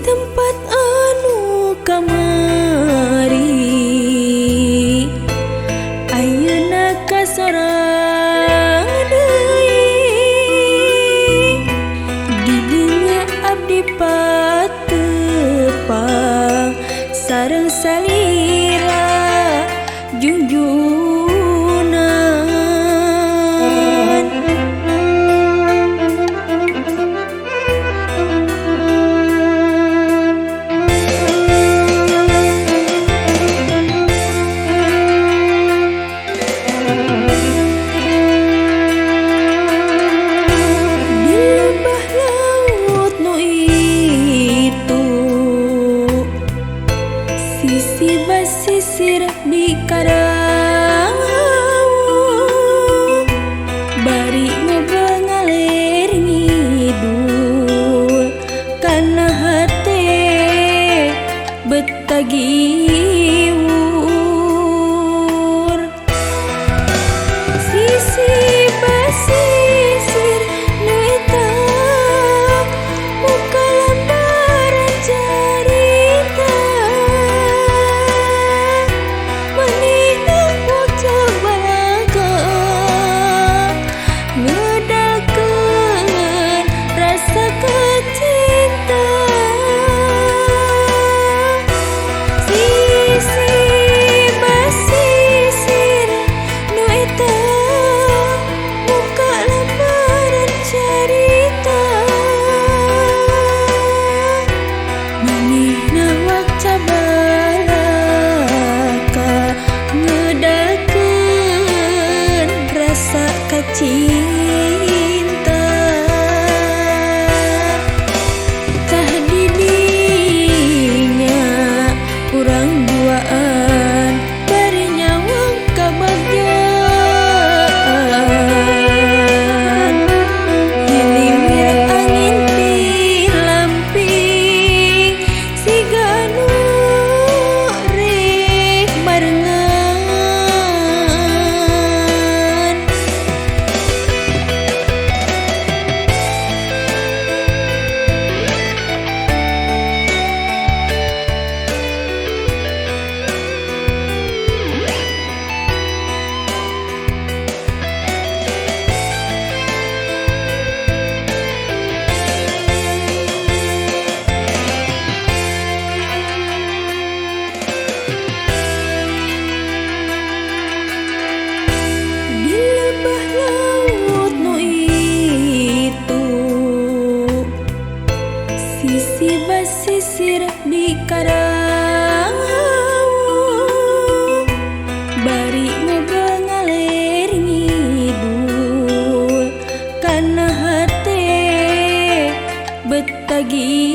tempat anu kamari ayeuna kasorang deui di dinya abdi patepang sareng salira junjunan. Di lembah laut nu itu sisi basisir di karang hawu bari ngobrol ngalir ngidul kana hate betagiwur sisi basisir nu eta muka lembaran carita manihna bocah balaga ngedalkeun rasa kecinta sisi basisir nu eta muka lembaran carita manihna waca balaka ngedalkeun rasa kacinta tah di dinya urang duaan bari nyawang kabagyan hiliwir angin pilamping siga nu rek barengan. Di lembah laut nu itu sisi basisir di karang hawu bari ngobrol ngalir ngidul kana hate betagi